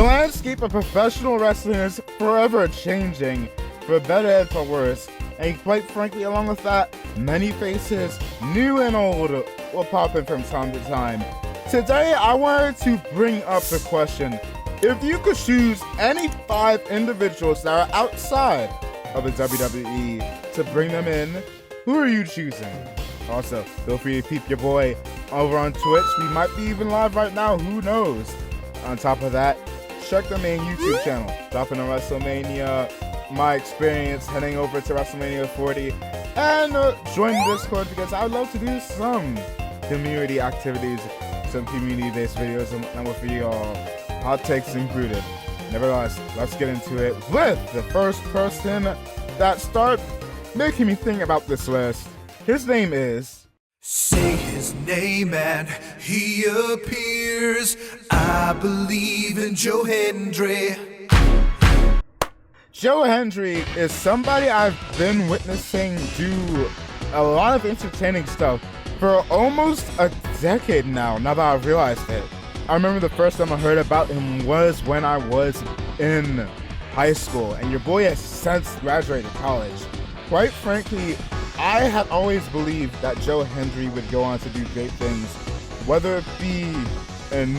landscape of professional wrestling is forever changing, for better and for worse. And quite frankly, along with that, many faces, new and old, will pop in from time to time. Today, I wanted to bring up the question: if you could choose any 5 individuals that are outside of the WWE to bring them in, who are you choosing? Also, feel free to keep your boy over on Twitch. We might be even live right now, who knows? On top of that, check the main YouTube channel, dropping on WrestleMania, my experience heading over to WrestleMania 40, and join the Discord because I would love to do some community activities, some community-based videos and with you all, hot takes included. Nevertheless, let's get into it with the first person that started making me think about this list. His name is... Say his name and he appears. I believe in Joe Hendry. Joe Hendry is somebody I've been witnessing do a lot of entertaining stuff for almost a decade now that I've realized it. I remember the first time I heard about him was when I was in high school, and your boy has since graduated college. Quite frankly, I had always believed that Joe Hendry would go on to do great things, whether it be in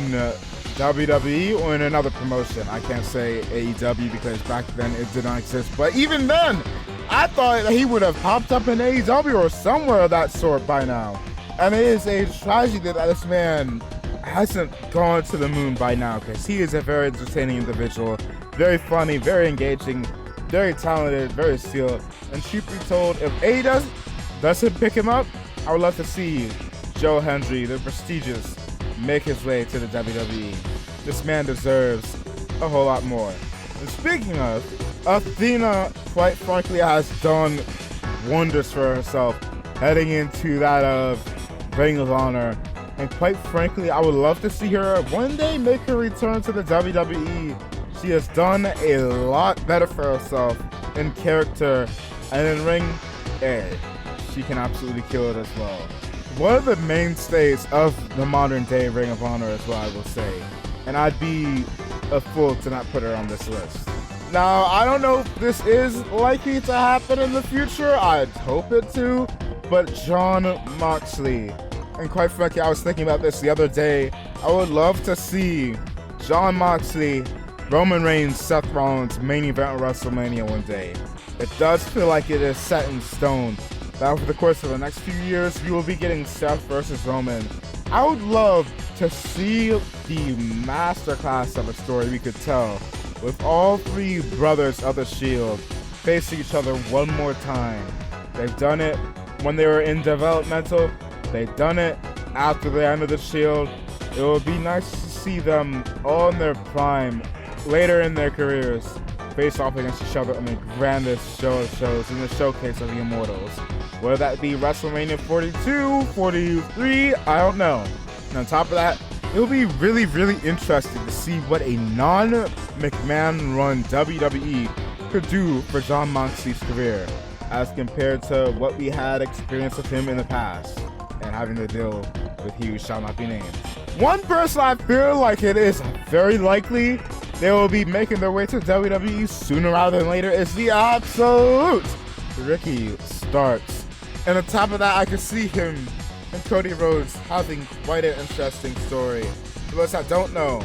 WWE or in another promotion. I can't say AEW because back then it did not exist, but even then, I thought that he would have popped up in AEW or somewhere of that sort by now. And it is a tragedy that this man hasn't gone to the moon by now, because he is a very entertaining individual, very funny, very engaging, very talented, very skilled. And truth be told, if AEW doesn't pick him up, I would love to see Joe Hendry, the prestigious, make his way to the WWE. This man deserves a whole lot more. And speaking of, Athena, quite frankly, has done wonders for herself heading into that of Ring of Honor. And quite frankly, I would love to see her one day make her return to the WWE. She has done a lot better for herself in character and in ring. She can absolutely kill it as well. One of the mainstays of the modern day Ring of Honor is what I will say. And I'd be a fool to not put her on this list. Now, I don't know if this is likely to happen in the future. I'd hope it to. But Jon Moxley. And quite frankly, I was thinking about this the other day. I would love to see Jon Moxley, Roman Reigns, Seth Rollins main event at WrestleMania one day. It does feel like it is set in stone that over the course of the next few years, we will be getting Seth versus Roman. I would love to see the masterclass of a story we could tell with all 3 brothers of the Shield facing each other one more time. They've done it when they were in developmental. They've done it after the end of the Shield. It would be nice to see them all in their prime, later in their careers, face off against each other on the grandest show of shows in the showcase of the Immortals. Whether that be WrestleMania 42, 43, I don't know. And on top of that, it will be really, really interesting to see what a non-McMahon run WWE could do for Jon Moxley's career, as compared to what we had experienced with him in the past, and having to deal with he who shall not be named. One person I feel like it is very likely they will be making their way to WWE sooner rather than later is the absolute Ricky Starks. And on top of that, I can see him and Cody Rhodes having quite an interesting story. For those that don't know,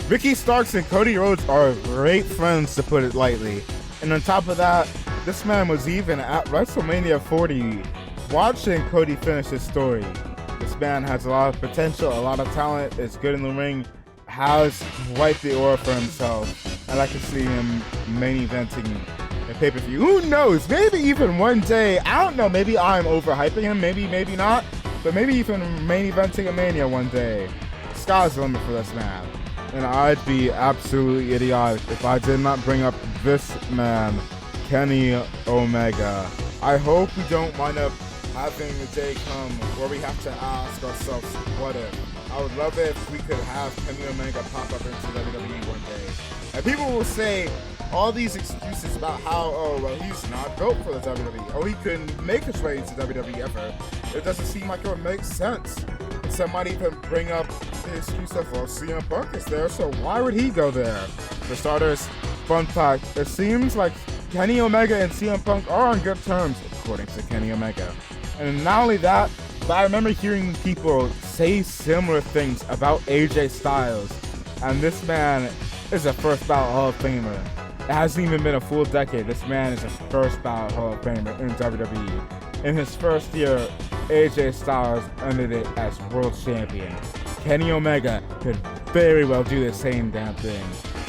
Ricky Starks and Cody Rhodes are great friends, to put it lightly. And on top of that, this man was even at WrestleMania 40 watching Cody finish his story. This man has a lot of potential, a lot of talent, is good in the ring, has quite the aura for himself, and I can see him main eventing a pay-per-view. Who knows? Maybe even one day, I don't know, maybe I'm overhyping him, maybe not, but maybe even main eventing a Mania one day. Sky's the limit for this man. And I'd be absolutely idiotic if I did not bring up this man, Kenny Omega. I hope we don't wind up having a day come where we have to ask ourselves, what if? I would love it if we could have Kenny Omega pop up into WWE one day. And people will say all these excuses about how, oh, well, he's not built for the WWE. Oh, he couldn't make his way into WWE ever. It doesn't seem like it would make sense. And some might even bring up the excuse of, well, CM Punk is there, so why would he go there? For starters, fun fact, it seems like Kenny Omega and CM Punk are on good terms, according to Kenny Omega. And not only that, but I remember hearing people say similar things about AJ Styles. And this man is a first ballot Hall of Famer. It hasn't even been a full decade. This man is a first ballot Hall of Famer in WWE. In his first year, AJ Styles ended it as world champion. Kenny Omega could very well do the same damn thing.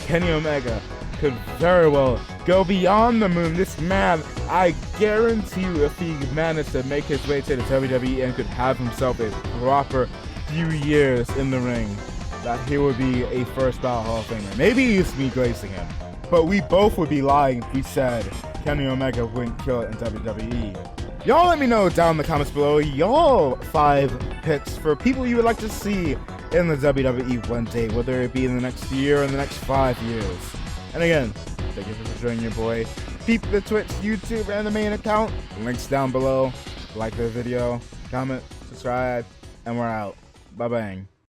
Kenny Omega could very well go beyond the moon. This man, I guarantee you, if he managed to make his way to the WWE and could have himself a proper few years in the ring, that he would be a first ballot Hall of Famer. Maybe it's me glazing him, but we both would be lying if we said Kenny Omega wouldn't kill it in WWE. Y'all let me know down in the comments below y'all 5 picks for people you would like to see in the WWE one day, whether it be in the next year or in the next 5 years. And again, thank you for joining your boy. Peep the Twitch, YouTube, and the main account. Links down below. Like the video, comment, subscribe, and we're out. Bye-bye.